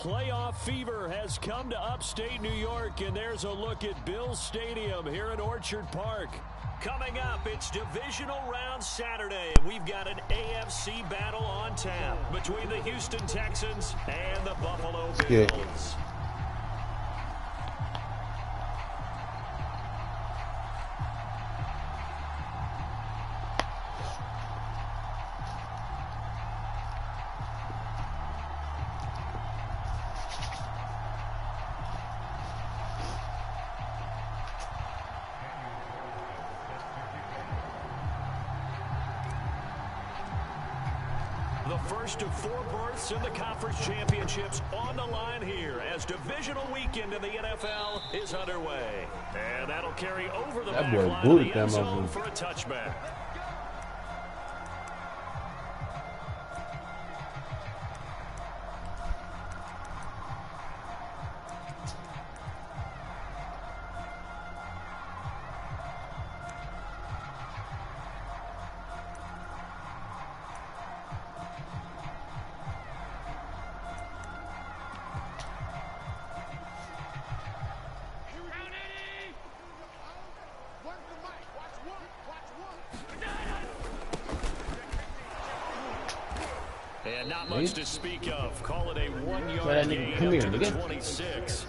Playoff fever has come to upstate New York, and there's a look at Bills Stadium here in Orchard Park. Coming up, it's divisional round Saturday, and we've got an AFC battle on tap between the Houston Texans and the Buffalo Bills. The first of 4 berths in the conference championships on the line here as divisional weekend in the NFL is underway. And that'll carry over the back line of the end zone for a touchback. And not much to speak of. Call it a 1-yard gain up to the 26.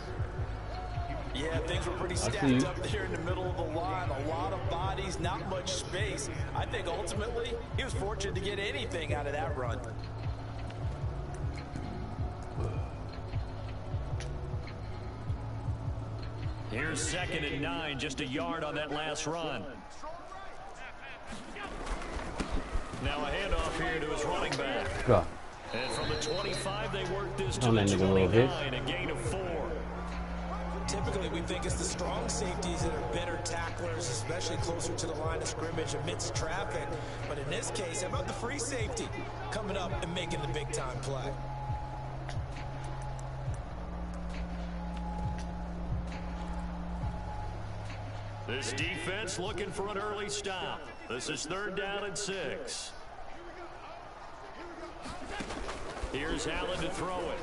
Yeah, things were pretty stacked up there in the middle of the line. A lot of bodies, not much space. I think ultimately he was fortunate to get anything out of that run. Here's 2nd and 9, just a yard on that last run. Now a handoff here to his running back. Go. And from the 25, they work this to the 29, a gain of 4. Typically, we think it's the strong safeties that are better tacklers, especially closer to the line of scrimmage amidst traffic. But in this case, how about the free safety coming up and making the big-time play? This defense looking for an early stop. This is 3rd down and 6. Here's Allen to throw it.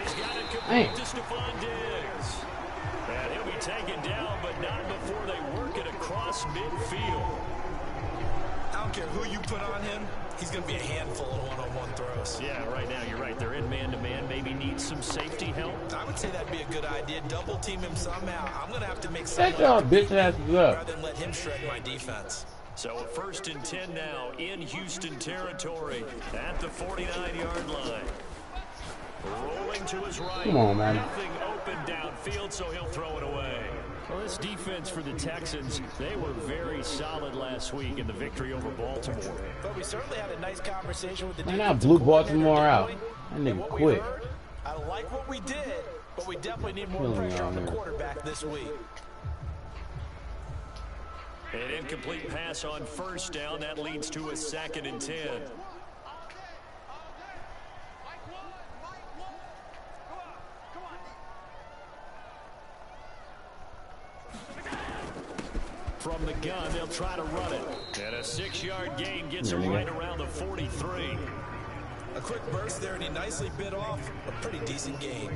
He's got it complete to Stephon Diggs. And he'll be taken down, but not before they work it across midfield. I don't care who you put on him. He's going to be a handful of one-on-one throws. Yeah, right now you're right. They're in man-to-man. Maybe need some safety help. I would say that'd be a good idea. Double team him somehow. I'm going to have to make some bitch ass rather than let him shred my defense. So a 1st and 10 now in Houston territory at the 49-yard line. Rolling to his right. Come on, man. Nothing open downfield, so he'll throw it away. Well, this defense for the Texans, they were very solid last week in the victory over Baltimore. But we certainly had a nice conversation with the defense. And I blew Baltimore out. That nigga quit. I like what we did, but we definitely need more pressure on the quarterback this week. An incomplete pass on 1st down. That leads to a 2nd and 10. From the gun, they'll try to run it. And a 6-yard gain gets him right around the 43. A quick burst there, and he nicely bit off a pretty decent gain.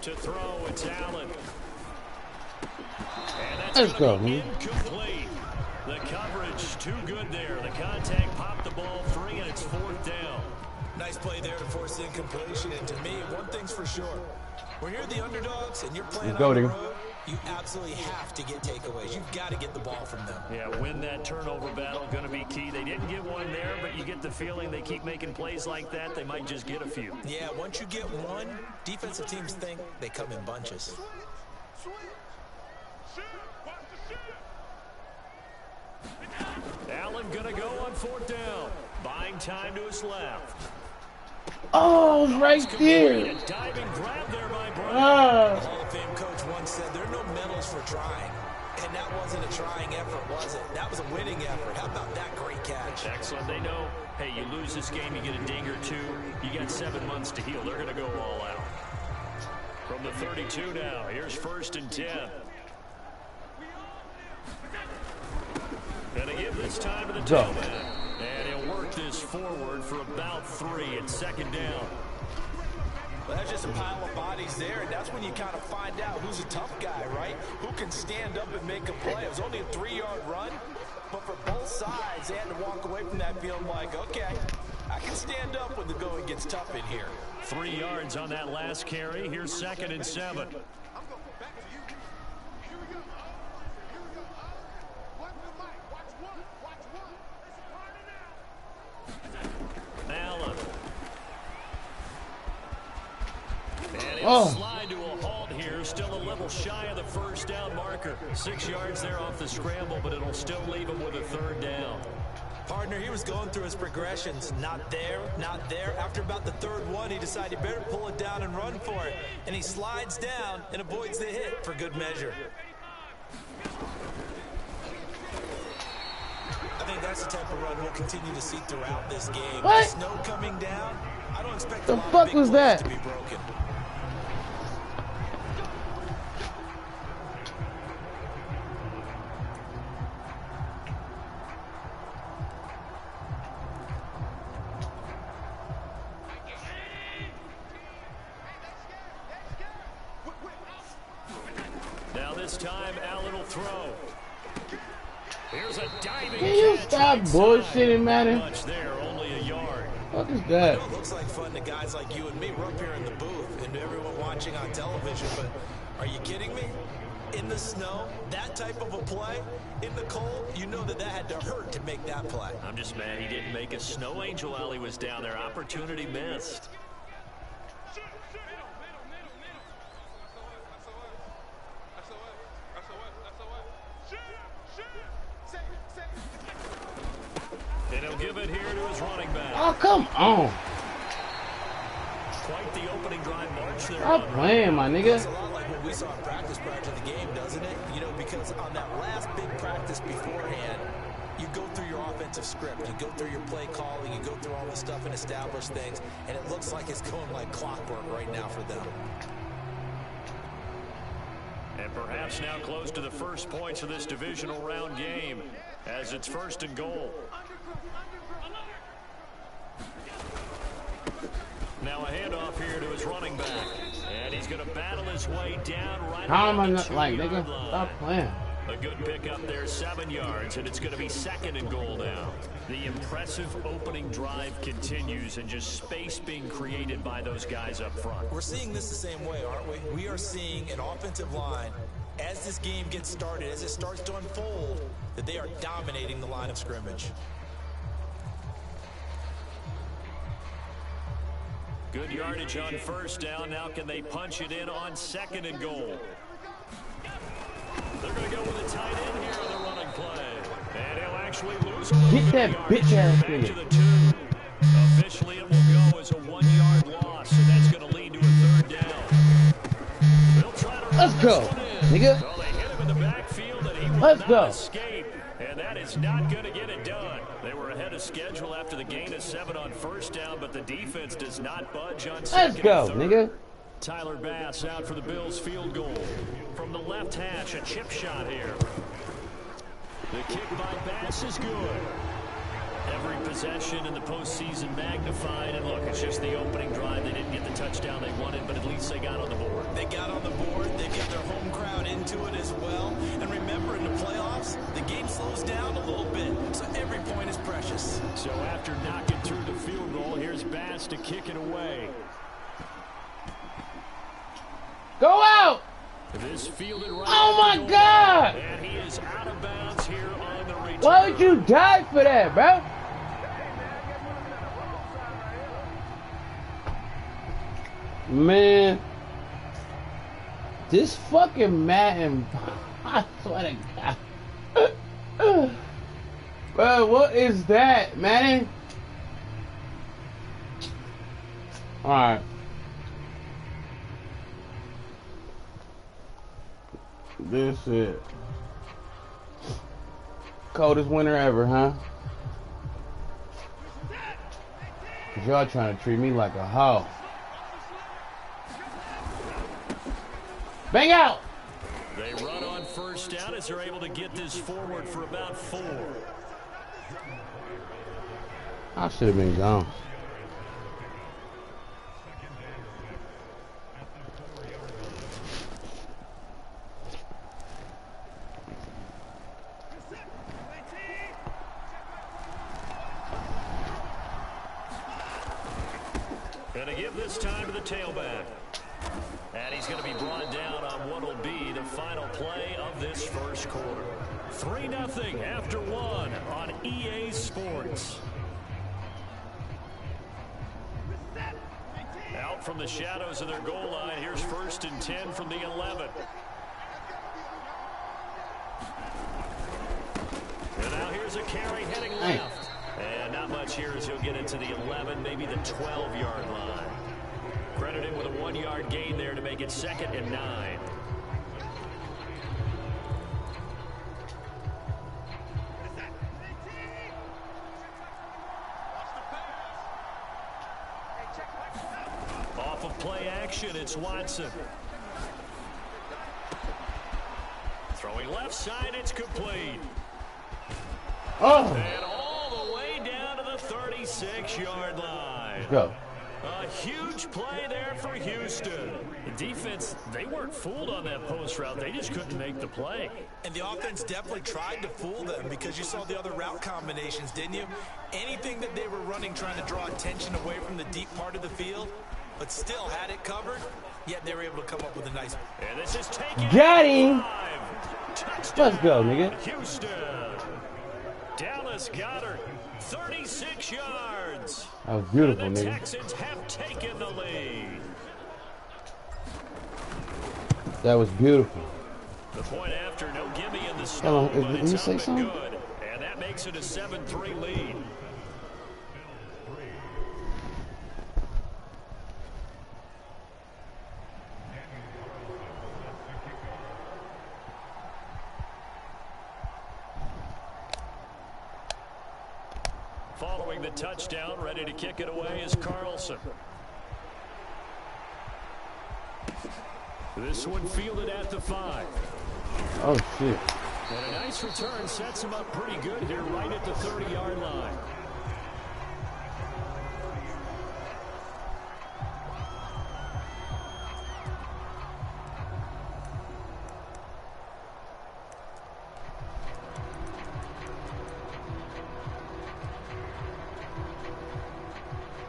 To throw, it's Allen. And that's Let's go, man. Incomplete. The coverage too good there. The contact popped the ball free, and it's 4th down. Nice play there to force incompletion. And to me, one thing's for sure. When you're the underdogs and you're playing on the road, you absolutely have to get takeaways. You've got to get the ball from them. Yeah, win that turnover battle, going to be key. They didn't get one there, but you get the feeling they keep making plays like that, they might just get a few. Yeah, once you get one, defensive teams think they come in bunches. Allen going to go on 4th down. Buying time to his left. Oh, right there. A diving grab there by Brown. The Hall of Fame coach once said there are no medals for trying. And that wasn't a trying effort, was it? That was a winning effort. How about that great catch? Excellent. They know, hey, you lose this game, you get a ding or two, you got 7 months to heal. They're going to go all out. From the 32 now, here's 1st and 10. And they give this time to the tailback. And he'll work this forward for about 3 at 2nd down. Well, that's just a pile of bodies there, and that's when you kind of find out who's a tough guy, right? Who can stand up and make a play. It was only a 3-yard run, but for both sides, they had to walk away from that feeling like, okay, I can stand up when the going gets tough in here. 3 yards on that last carry. Here's 2nd and 7. Allen. And he'll slide to a halt here. Still a little shy of the 1st down marker. 6 yards there off the scramble, but it'll still leave him with a 3rd down. Partner, he was going through his progressions. Not there, not there. After about the 3rd one, he decided he better pull it down and run for it. And he slides down and avoids the hit for good measure. I think that's the type of run we'll continue to see throughout this game. What? The snow coming down, I don't expect the fuck was that? To be broken. Now this time, Allen will throw. Here's a diving Can you stop bullshitting, man? Much there, only a yard. What is that? It looks like fun to guys like you and me. We're up here in the booth and to everyone watching on television, but are you kidding me? In the snow, that type of a play, in the cold, you know that had to hurt to make that play. I'm just mad he didn't make a snow angel while he was down there. Opportunity missed. And he'll give it here to his running back. Oh, come on. Quite the opening drive march there. Stop playing, my nigga. It's a lot like what we saw in practice prior to the game, doesn't it? You know, because on that last big practice beforehand, you go through your offensive script, you go through your play calling, you go through all the stuff and establish things, and it looks like it's going like clockwork right now for them. And perhaps now close to the first points of this divisional round game as it's 1st and goal. Now a handoff here to his running back. And he's going to battle his way down right How am I around the not like, 2-yard nigga? line. Stop playing. A good pickup there, 7 yards, and it's going to be 2nd and goal now. The impressive opening drive continues, and just space being created by those guys up front. We're seeing this the same way, aren't we? We are seeing an offensive line, as this game gets started, as it starts to unfold, that they are dominating the line of scrimmage. Good yardage on 1st down. Now can they punch it in on 2nd and goal? They're going to go with a tight end here on the running play. And he'll actually lose a little Get that bitch ass back to nigga. the 2. Officially, it will go as a 1-yard loss, and that's going to lead to a 3rd down. They'll try to Let's go, nigga. Well, they hit him in the backfield, and he will Let's not go. escape. And that is not going to get it done. They were ahead of schedule after the gain of 7 on 1st down, but the defense does not budge on 2nd Let's go, and 3rd. nigga. Tyler Bass out for the Bills field goal. From the left hash, a chip shot here. The kick by Bass is good. Every possession in the postseason magnified. And look, it's just the opening drive. They didn't get the touchdown they wanted, but at least they got on the board. They got on the board. They got their home crowd into it as well. And remember, in the playoffs, the game slows down a little bit, so every point is precious. So after knocking through the field goal, here's Bass to kick it away. Go out! This fielded right. Oh my God! And he is out of bounds here on the return. Why would you die for that, bro? Man, this fucking Madden, I swear to God. Bro, what is that, man? Alright. This it. Coldest winter ever, huh? Cause y'all trying to treat me like a hoe. Bang out! They run on first down as they're able to get this forward for about 4. I should have been gone. Going to give this time to the tailback. And he's going to be brought down on what will be the final play of this first quarter. 3-0 after 1 on EA Sports. Out from the shadows of their goal line, here's 1st and 10 from the 11. And now here's a carry heading left. And not much here as he'll get into the 11, maybe the 12-yard line. Credit him with a 1-yard gain there to make it 2nd and 9. Off of play action, it's Watson. Throwing left side, it's complete. Oh! And all the way down to the 36-yard line. Let's go. A huge play there for Houston. The defense, they weren't fooled on that post route. They just couldn't make the play. And the offense definitely tried to fool them because you saw the other route combinations, didn't you? Anything that they were running trying to draw attention away from the deep part of the field, but still had it covered, yet they were able to come up with a nice... And this is taken. Got him. Touchdown. Let's go, nigga. Houston. Dallas Goedert, 36 yards. That was beautiful, And the nigga. Texans have taken the lead. That was beautiful. The point after, no gimme in the Hold snow, on, but did it's he up say and something? good. And that makes it a 7-3 lead. Following the touchdown, ready to kick it away is Carlson. This one fielded at the 5. Oh, shit. And a nice return sets him up pretty good here right at the 30-yard line.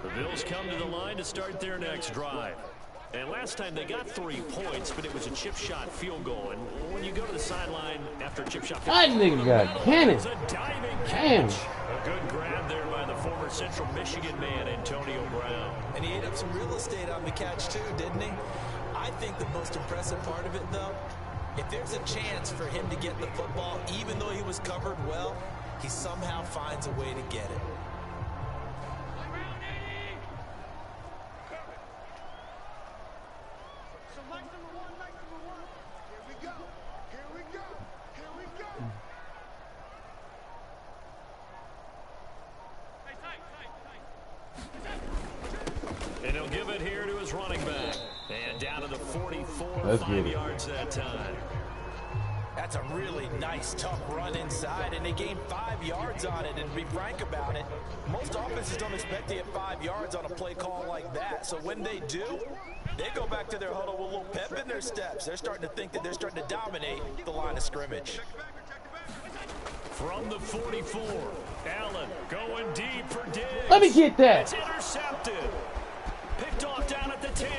The Bills come to the line to start their next drive. And last time they got 3 points, but it was a chip shot field goal. And when you go to the sideline after a chip shot field That goal, nigga got cannon. it's a diving Damn. catch. A good grab there by the former Central Michigan man, Antonio Brown. And he ate up some real estate on the catch too, didn't he? I think the most impressive part of it, though, if there's a chance for him to get the football, even though he was covered well, he somehow finds a way to get it. And he'll give it here to his running back. And down to the 44, That's 5 good. yards that time. That's a really nice, tough run inside, and they gained 5 yards on it. And to be frank about it, most offenses don't expect to get 5 yards on a play call like that. So when they do, they go back to their huddle with a little pep in their steps. They're starting to think that they're starting to dominate the line of scrimmage. From the 44, Allen going deep for Diggs. Let me get that. It's intercepted. Picked off down at the 10.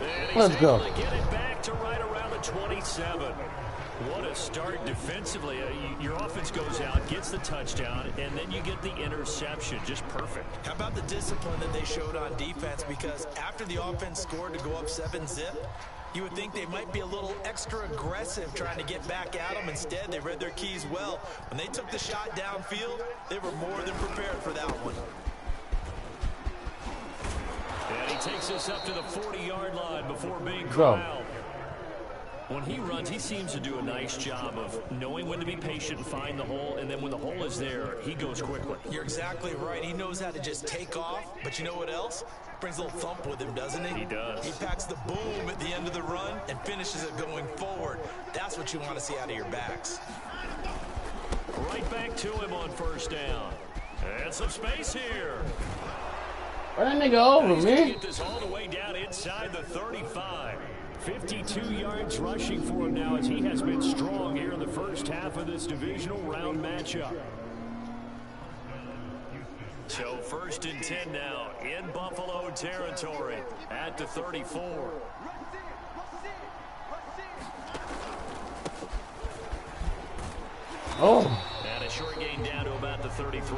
And he's Let's go. able to get it back to right around the 27. What a start defensively. Your offense goes out, gets the touchdown, and then you get the interception. Just perfect. How about the discipline that they showed on defense? Because after the offense scored to go up 7-zip, you would think they might be a little extra aggressive trying to get back at them. Instead, they read their keys well. When they took the shot downfield, they were more than prepared for that one. And he takes us up to the 40-yard line before being Go. corralled. When he runs, he seems to do a nice job of knowing when to be patient and find the hole, and then when the hole is there, he goes quickly. You're exactly right. He knows how to just take off, but you know what else? Brings a little thump with him, doesn't he? He does. He packs the boom at the end of the run and finishes it going forward. That's what you want to see out of your backs. Right back to him on first down. And some space here. Run that nigga over, man. Get this all the way down inside the 35. 52 yards rushing for him now as he has been strong here in the first half of this divisional round matchup. So 1st and 10 now in Buffalo territory at the 34. Oh. And a short gain down to about the 33.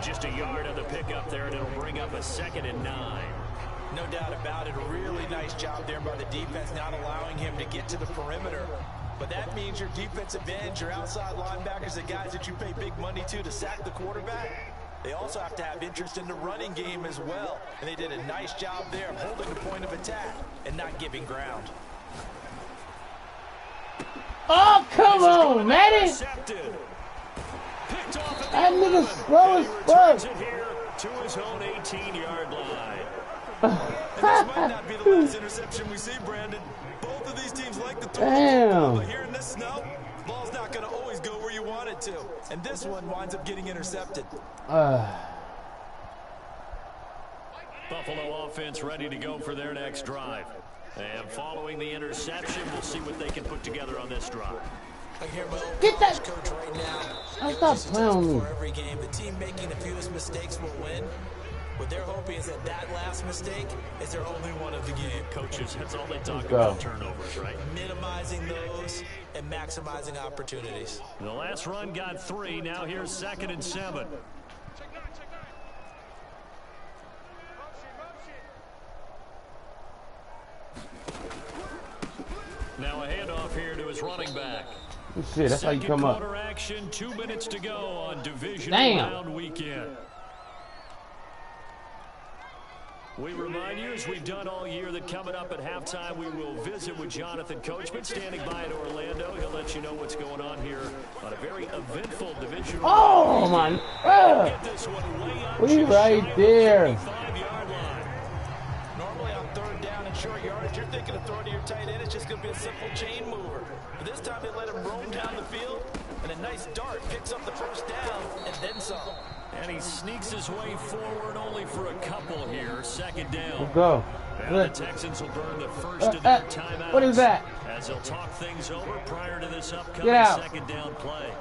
Just a yard on the pickup there, and it'll bring up a 2nd and 9. No doubt about it. A really nice job there by the defense, not allowing him to get to the perimeter. But that means your defensive ends, your outside linebackers, the guys that you pay big money to sack the quarterback, they also have to have interest in the running game as well. And they did a nice job there of holding the point of attack and not giving ground. Oh, come on, Matty. That nigga's slow as fuck. To his own 18-yard line. And this might not be the last interception we see, Brandon. Both of these teams like the throw, but here in this snow, ball's not going to always go where you want it to. And this one winds up getting intercepted. Buffalo offense ready to go for their next drive. And following the interception, we'll see what they can put together on this drive. Get that coach right now. I'll stop playing me. For every game, the team making the fewest mistakes will win. What they're hoping is that last mistake is their only one of the game. Coaches, that's all they talk about, turnovers, right? Minimizing those and maximizing opportunities. The last run got 3. Now here's 2nd and 7. Now a handoff here to his running back. Shit, that's how you come up. Quarter action, 2 minutes to go on division round weekend. We remind you, as we've done all year, that coming up at halftime, we will visit with Jonathan Coachman, standing by in Orlando. He'll let you know what's going on here on a very eventful division. Oh, man. We right there. Normally on 3rd down and short yardage, you're thinking of throwing to your tight end. It's just going to be a simple chain mover. But this time they let him roam down the field, and a nice dart picks up the first down and then some. And he sneaks his way forward only for a couple here. 2nd down. Let's go. And the Texans will burn the first of their timeouts. What is that? As they'll talk things over prior to this upcoming 2nd down play.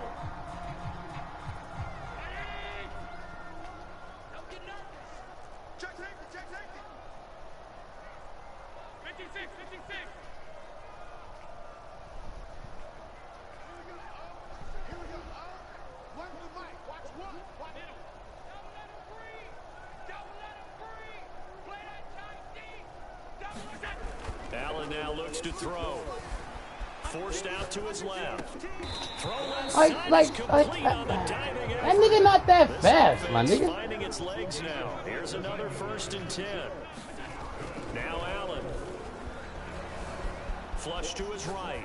Allen now looks to throw. Forced out to his left. Throw left complete on the diving effort. That nigga not that fast, my nigga. Finding its legs now. Here's another 1st and 10. Now Allen. Flush to his right.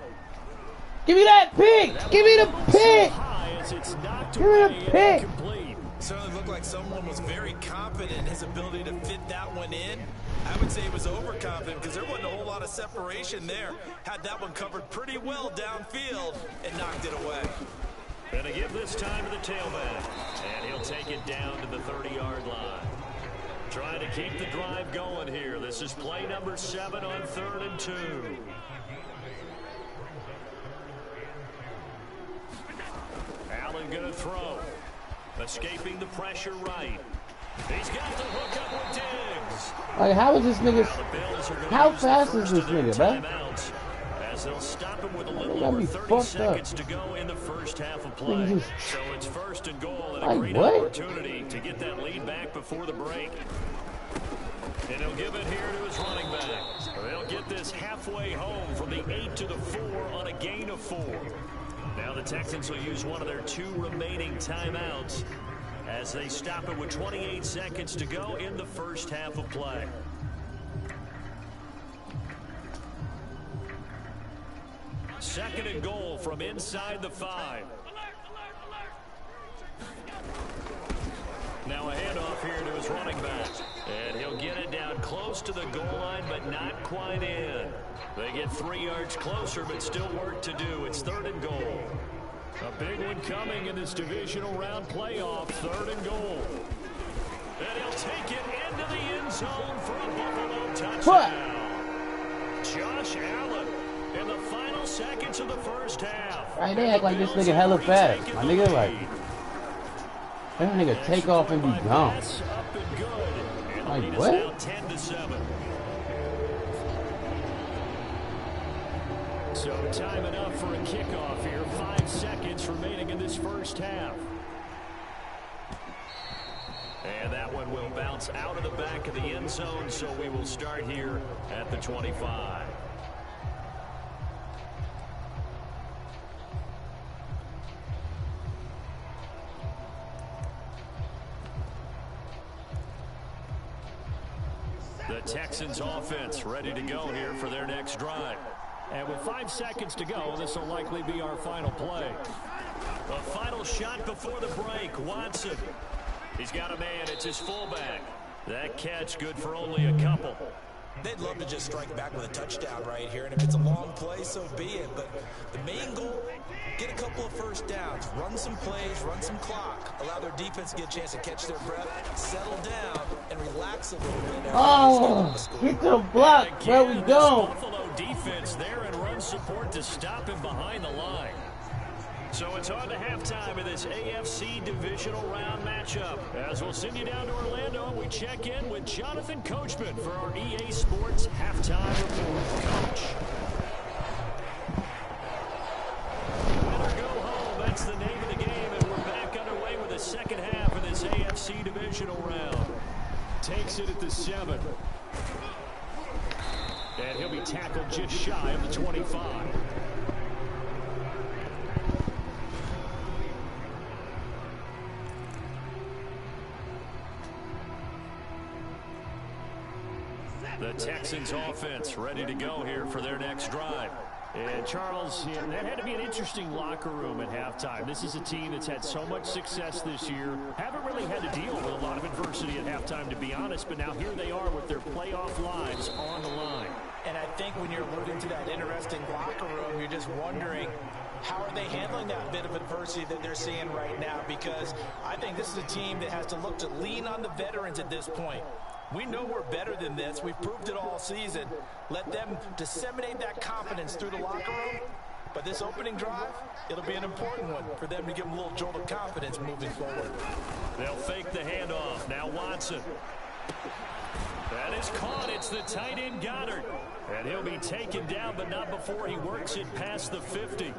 Give me that pick. Give me the pick. Give me the pick. Certainly looked like someone was very confident in his ability to fit that one in. I would say he was overconfident because there wasn't a whole lot of separation there. Had that one covered pretty well downfield and knocked it away. Gonna give this time to the tailback. And he'll take it down to the 30-yard line. Trying to keep the drive going here. This is play number 7 on 3rd and 2. Allen gonna throw. Escaping the pressure right. He's got the hook up with Diggs. Like, how is this nigga? How fast is this nigga, man? As they'll stop him with a little over 30 seconds to go in the first half of play. So it's 1st and goal and a great opportunity to get that lead back before the break. And he'll give it here to his running back. They'll get this halfway home from the 8 to the 4 on a gain of 4. Now the Texans will use one of their 2 remaining timeouts as they stop it with 28 seconds to go in the first half of play. second and goal from inside the 5. Now a handoff here to his running back. And he'll get it down close to the goal line, but not quite in. They get 3 yards closer, but still work to do. It's 3rd and goal. A big one coming in this divisional round playoff. 3rd and goal. And he'll take it into the end zone for a Buffalo touchdown. Josh Allen in the final seconds of the first half. Right, they act like this nigga hella fast. My nigga, like, that nigga take off and be gone. Like, what? 10-7. So time enough for a kickoff here. 5 seconds remaining in this first half. And that one will bounce out of the back of the end zone, so we will start here at the 25. The Texans offense ready to go here for their next drive. And with 5 seconds to go, this will likely be our final play. The final shot before the break, Watson. He's got a man, it's his fullback. That catch good for only a couple. They'd love to just strike back with a touchdown right here, and if it's a long play, so be it. But the main goal, get a couple of first downs, run some plays, run some clock, allow their defense to get a chance to catch their breath, settle down, and relax a little bit. Oh, get the block, where we go? Buffalo defense there and run support to stop him behind the line. So it's on to halftime of this AFC divisional round matchup. As we'll send you down to Orlando, we check in with Jonathan Coachman for our EA Sports halftime report. Coach. Win or go home, that's the name of the game, and we're back underway with the second half of this AFC divisional round. Takes it at the 7. And he'll be tackled just shy of the 25. The Texans offense ready to go here for their next drive. And Charles, that had to be an interesting locker room at halftime. This is a team that's had so much success this year. Haven't really had to deal with a lot of adversity at halftime, to be honest. But now here they are with their playoff lives on the line. And I think when you're alluding to that interesting locker room, you're just wondering, how are they handling that bit of adversity that they're seeing right now? Because I think this is a team that has to look to lean on the veterans at this point. We know we're better than this. We've proved it all season. Let them disseminate that confidence through the locker room. But this opening drive, it'll be an important one for them to give them a little jolt of confidence moving forward. They'll fake the handoff. Now Watson. That is caught. It's the tight end Goddard. And he'll be taken down, but not before he works it past the 50.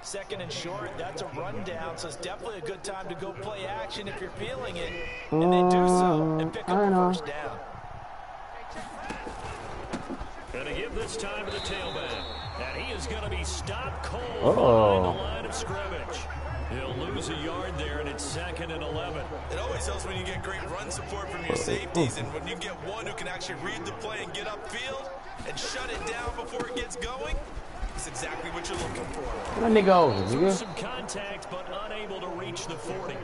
Second and short, that's a rundown, so it's definitely a good time to go play action if you're feeling it. And they do so and pick up a first down. Gonna give this time to the tailback. And he is going to be stopped cold behind the line of scrimmage. He'll lose a yard there, and it's 2nd and 11. It always helps when you get great run support from your safeties, and when you get one who can actually read the play and get upfield and shut it down before it gets going. That's exactly what you're looking for. Let me go, nigga. Some contact, but unable to reach the 40.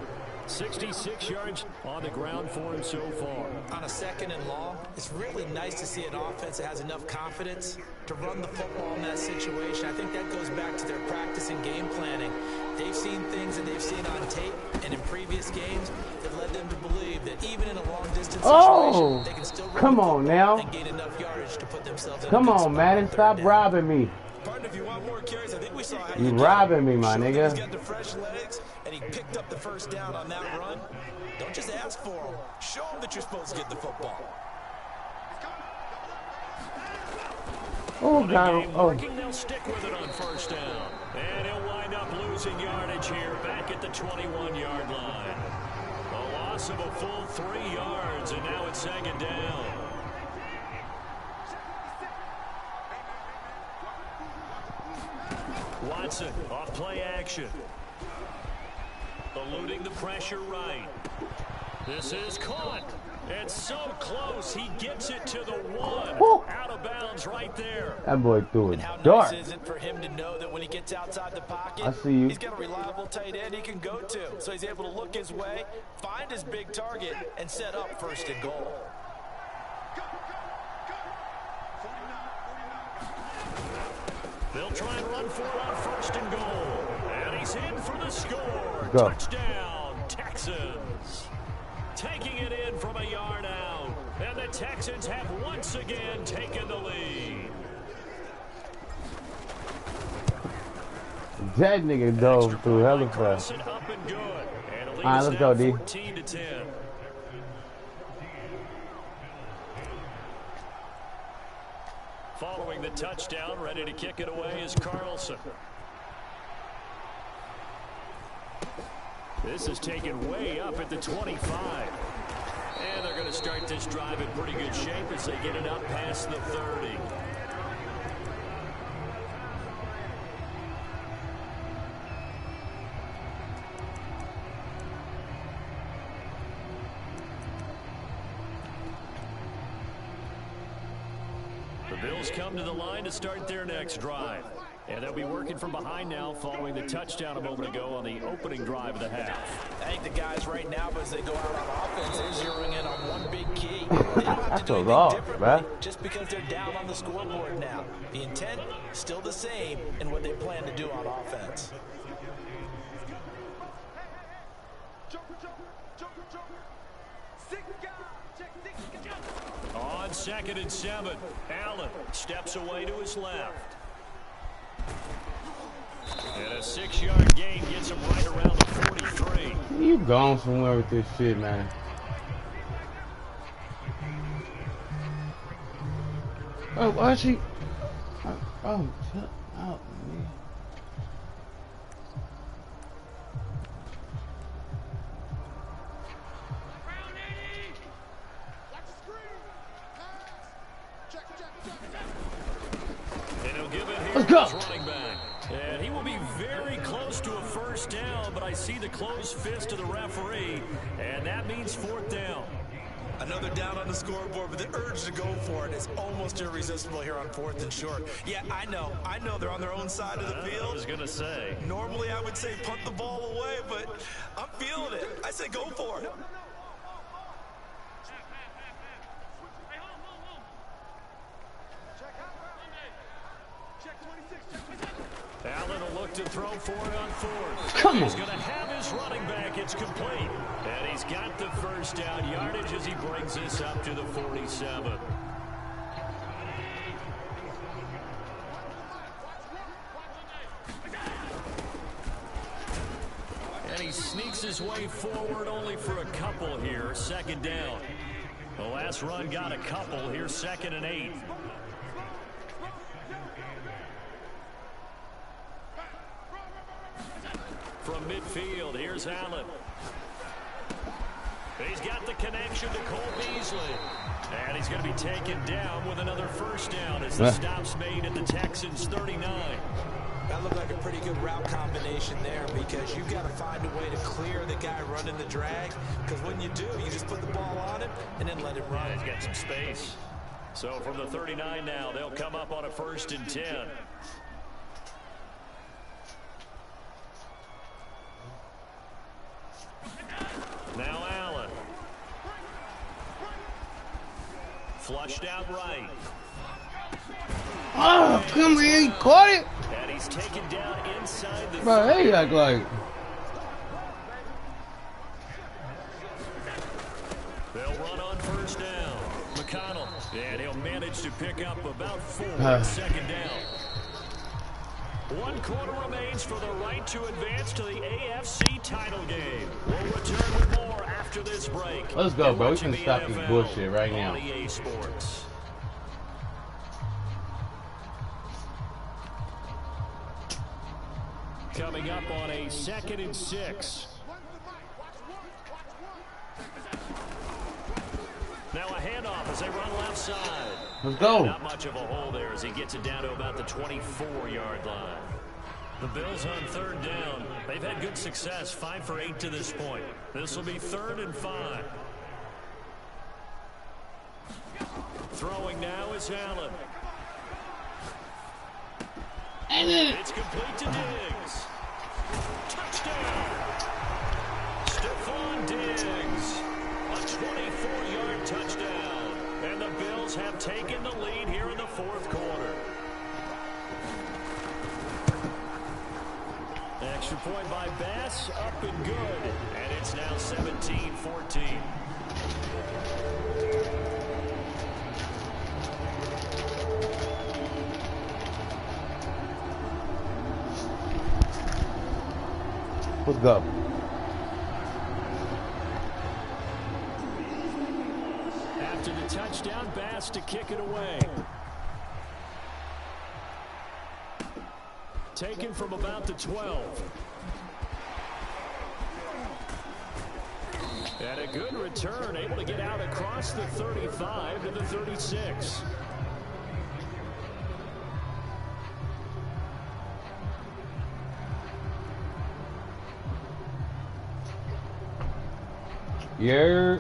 66 yards on the ground for him so far. On a 2nd and long, it's really nice to see an offense that has enough confidence to run the football in that situation. I think that goes back to their practice and game planning. They've seen things that they've seen on tape and in previous games that led them to believe that even in a long-distance situation, they can still run the football and gain enough yardage to put themselves in a good spot. Madden, stop robbing me. Partner, if you want more carries, I think we saw how you robbing me, my nigga. He's got the fresh legs, and he picked up the first down on that run. Don't just ask for him. Show him that you're supposed to get the football. Oh, God. Oh. They'll stick with it on first down. And he'll wind up losing yardage here back at the 21-yard line. A loss of a full 3 yards, and now it's 2nd down. Watson off play action. Eluding the pressure right. This is caught. It's so close. He gets it to the 1. Out of bounds right there. That boy threw it And how dark. nice is it for him to know that when he gets outside the pocket, I see you. he's got a reliable tight end he can go to. So he's able to look his way, find his big target, and set up first and goal. They'll try and run for it on first and goal. And he's in for the score. Go. Touchdown, Texans. Taking it in from a yard out. And the Texans have once again taken the lead. That nigga dove through hella fast. Up and good. And the lead All right, is let's now go, D. 14-10. Following the touchdown, ready to kick it away is Carlson. This is taken way up at the 25. And they're going to start this drive in pretty good shape as they get it up past the 30. The Bills come to the line to start their next drive. And they'll be working from behind now following the touchdown a moment ago on the opening drive of the half. I think the guys right now, as they go out on offense, they're zeroing in on one big key. They don't have to do anything differently just because they're down on the scoreboard now. The intent still the same in what they plan to do on offense. On 2nd and 7, Allen steps away to his left. And a 6-yard gain gets him right around the 43. You gone somewhere with this shit, man. Oh, Archie. Oh, shut up, man. And he'll give it here Let's to go. his running back. And he will be very close to a first down, but I see the closed fist of the referee, and that means 4th down. Another down on the scoreboard, but the urge to go for it is almost irresistible here on 4th and short. Yeah, I know they're on their own side of the field. I was going to say. Normally I would say punt the ball away, but I'm feeling it. I say go for it. Allen will look to throw for it on 4th. Come on. He's going to have his running back. It's complete. And he's got the first down yardage as he brings this up to the 47. And he sneaks his way forward only for a couple here. 2nd down. The last run got a couple. Here's 2nd and 8. From midfield, here's Allen. He's got the connection to Cole Beasley. And he's going to be taken down with another first down as the stop's made at the Texans' 39. That looked like a pretty good route combination there because you've got to find a way to clear the guy running the drag. Because when you do, you just put the ball on him and then let him run. He's got some space. So from the 39 now, they'll come up on a 1st and 10. Now Allen. Flushed out right. Oh, come here, he caught it. And he's taken down inside the... Bro, hey, act like. They'll run on first down. McConnell. And he'll manage to pick up about 4 on 2nd down. 1 quarter remains for the right to advance to the AFC title game. We'll return with more after this break. Let's go, bro. We Watching can stop the this NFL bullshit right now. on EA Sports. Coming up on a 2nd and 6. Now a handoff as they run left side. Let's go. Not much of a hole there as he gets it down to about the 24-yard line. The Bills on 3rd down. They've had good success, 5 for 8 to this point. This will be 3rd and 5. Throwing now is Allen. It's complete to Diggs. Touchdown. Stephon Diggs. A 24-yard touchdown. And the Bills have taken the lead here in the fourth quarter. Extra point by Bass, up and good. And it's now 17-14. Let's go. After the touchdown, Bass to kick it away. Taken from about the 12. And a good return, able to get out across the 35 to the 36. Yeah.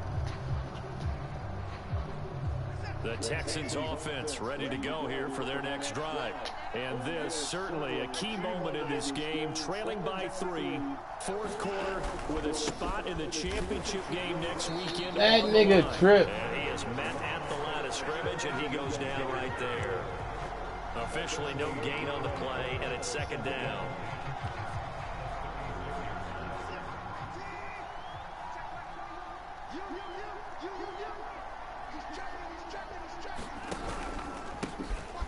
The Texans offense ready to go here for their next drive. And this certainly a key moment in this game, trailing by 3, fourth quarter with a spot in the championship game next weekend. That nigga tripped. And he is met at the line of scrimmage, and he goes down right there. Officially no gain on the play, and it's second down.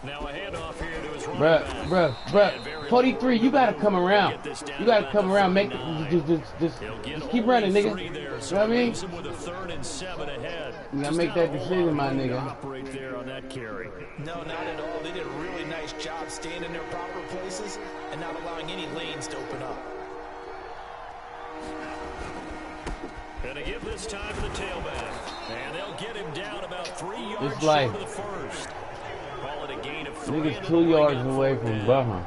Now a handoff here to his running back. Bruh. 43, you gotta come around. You gotta come around. Make just keep running, nigga. You know what I mean? You gotta make that decision, my nigga. Right there on that carry. No, not at all. They did a really nice job staying in their proper places and not allowing any lanes to open up. Gonna give this time to the tailback. And they'll get him down about 3 yards It's like, short of the first. Call it a gain of 3. niggas 2 yards away from Baha.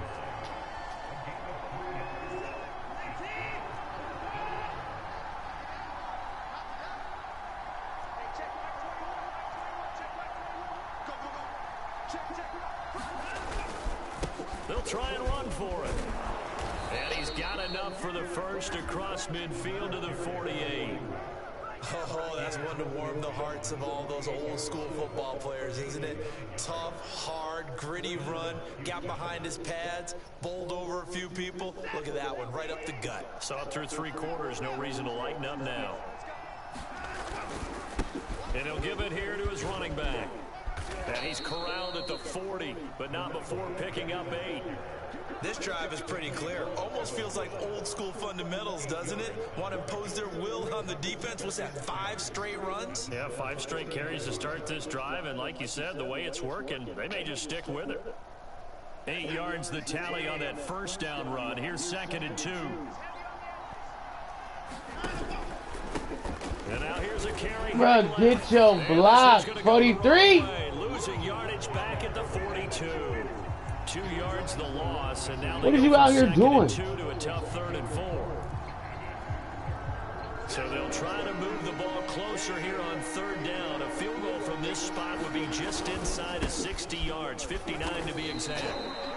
They'll try and run for it. And he's got enough for the first across midfield to the 48. Oh, that's one to warm the hearts of all those old school football players, isn't it? Tough, hard, gritty run, got behind his pads, bowled over a few people. Look at that one, right up the gut. Saw it through 3 quarters, no reason to lighten up now. And he'll give it here to his running back. And he's corralled at the 40, but not before picking up 8. This drive is pretty clear. Almost feels like old school fundamentals, doesn't it? Want to impose their will on the defense. What's that, 5 straight runs? Yeah, 5 straight carries to start this drive. And like you said, the way it's working, they may just stick with it. 8 yards the tally on that first down run. Here's 2nd and 2. And now here's a carry. Bro, get your block. 43. Losing yardage back at the 42. 2 yards the loss, and now what are you out here doing? 2 to a tough 3rd and 4. So they'll try to move the ball closer here on 3rd down. A field goal from this spot would be just inside of 60 yards, 59 to be exact.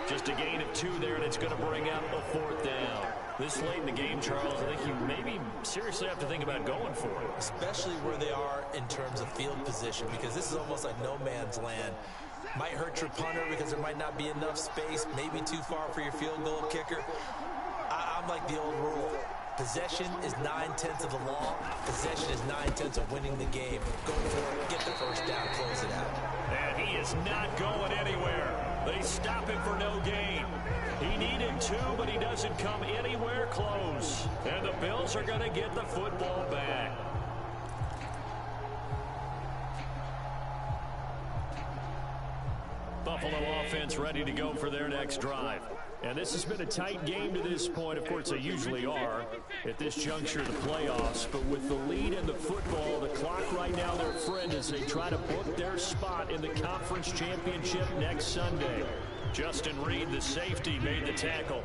Just a gain of 2 there, and it's going to bring up a 4th down. This late in the game, Charles, I think you maybe seriously have to think about going for it. Especially where they are in terms of field position, because this is almost like no man's land. Might hurt your punter because there might not be enough space, maybe too far for your field goal kicker. I'm like the old rule. Possession is 9/10 of the law. Possession is 9/10 of winning the game. Go for it, get the first down, close it out. And he is not going anywhere. They stop him for no gain. He needed 2, but he doesn't come anywhere close. And the Bills are going to get the football back. Buffalo offense ready to go for their next drive. And this has been a tight game to this point. Of course, they usually are at this juncture of the playoffs. But with the lead in the football, the clock right now their friend as they try to book their spot in the conference championship next Sunday. Justin Reed, the safety, made the tackle.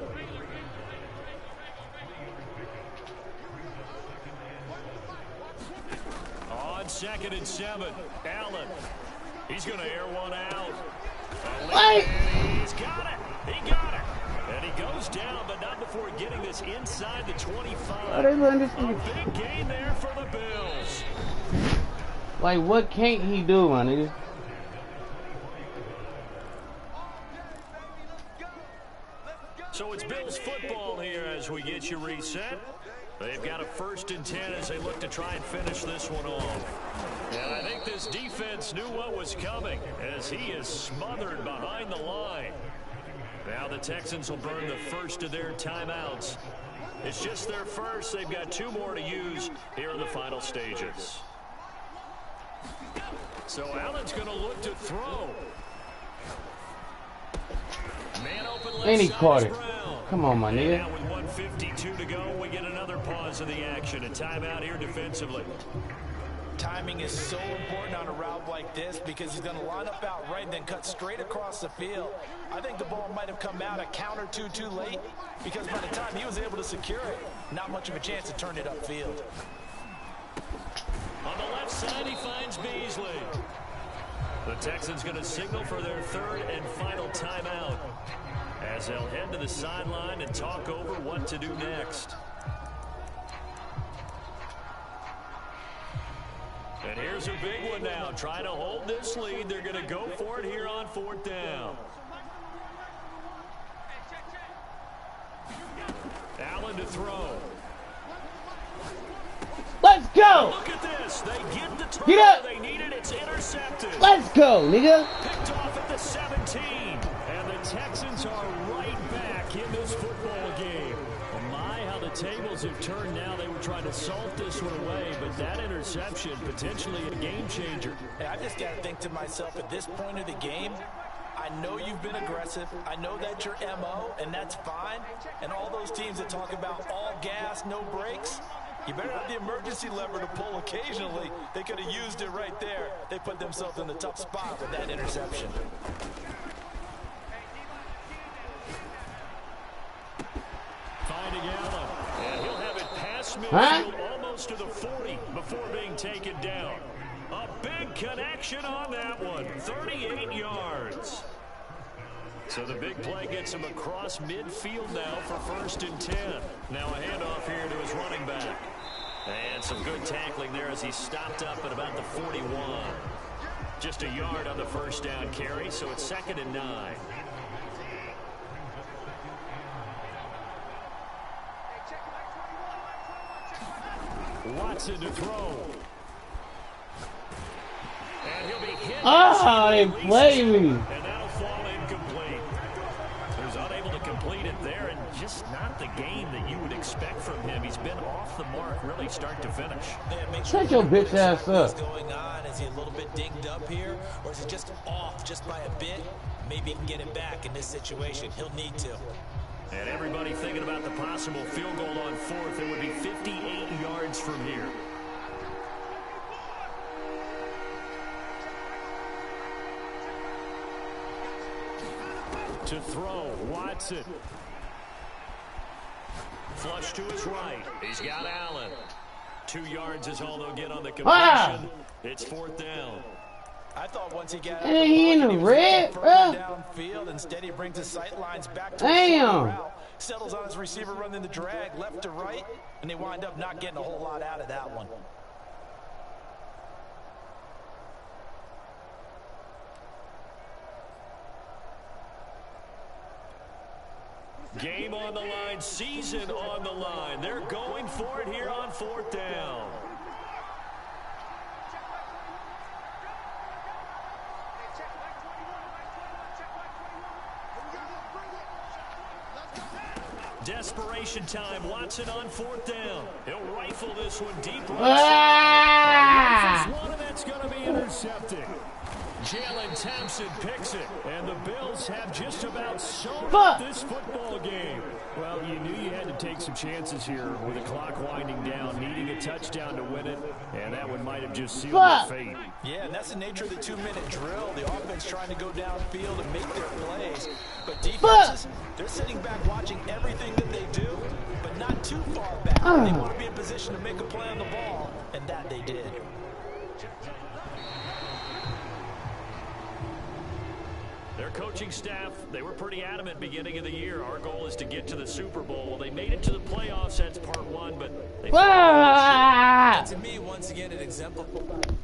On 2nd and 7, Allen. He's going to air one out. What? He's got it. He got it. And he goes down, but not before getting this inside the 25. Oh, they letting this A big gain there for the Bills. Like, what can't he do, my nigga? So it's Bills football here as we get you reset. They've got a 1st and 10 as they look to try and finish this one off. And I think this defense knew what was coming as he is smothered behind the line. Now the Texans will burn the first of their timeouts. It's just their first. They've got 2 more to use here in the final stages. So Allen's going to look to throw. Man open left And he side caught is it. Brown. Come on, my And nigga. now with 1:52 to go, we get another pause in the action. A timeout here defensively. Timing is so important on a route like this because he's going to line up out right and then cut straight across the field. I think the ball might have come out a count or two too late because by the time he was able to secure it, not much of a chance to turn it upfield. On the left side, he finds Beasley. The Texans going to signal for their 3rd and final timeout as they'll head to the sideline and talk over what to do next. And here's a big one now. Trying to hold this lead. They're going to go for it here on 4th down. Allen to throw. Let's go! Look at this. They get the Get up. turnover they needed. It's intercepted. Let's go, nigga! Picked off at the 17. And the Texans are right back in this football game. Oh my, how the tables have turned now. They were trying to salt this one away, but that interception potentially a game changer. Hey, I just got to think to myself at this point of the game, I know you've been aggressive. I know that's your MO, and that's fine. And all those teams that talk about all gas, no brakes, you better have the emergency lever to pull occasionally. They could have used it right there. They put themselves in the tough spot with that interception. Finding Allen. And he'll have it past midfield almost to the 40 before being taken down. A big connection on that one. 38 yards. So the big play gets him across midfield now for 1st and 10. Now a handoff here to his running back. And some good tackling there as he stopped up at about the 41. Just a yard on the 1st down carry, so it's 2nd and 9. Watson to throw. And he'll be hit. Oh, they play me. And that'll fall incomplete. He was unable to complete it there, and just not the game that you would expect from him. He's been off the mark really start to finish. Shut your bitch ass up. What's going on? Is he a little bit dinged up here, or is he just off just by a bit? Maybe he can get it back in this situation. He'll need to. And everybody thinking about the possible field goal on 4th. It would be 58 yards from here. To throw, Watson. Flush to his right. He's got Allen. 2 yards is all they'll get on the completion. It's 4th down. I thought once he got Ain't he in the red, bro? downfield, instead he brings his sight lines back to the route, settles on his receiver running the drag left to right, and they wind up not getting a whole lot out of that one. Game on the line, season on the line. They're going for it here on 4th down. Desperation time. Watson on 4th down. He'll rifle this one deep right. This is one, and that's going to be intercepted. Jalen Thompson picks it, and the Bills have just about sewn up this football game. Well, you knew you had to take some chances here with the clock winding down, needing a touchdown to win it, and that one might have just sealed their fate. Yeah, and that's the nature of the 2-minute drill. The offense trying to go downfield and make their plays. But defenses, they're sitting back watching everything that they do, but not too far back. They want to be in position to make a play on the ball, and that they did. They're Their coaching staff, they were pretty adamant beginning of the year. Our goal is to get to the Super Bowl. Well, they made it to the playoffs. That's part one, but they to me, once again, it exemplifies.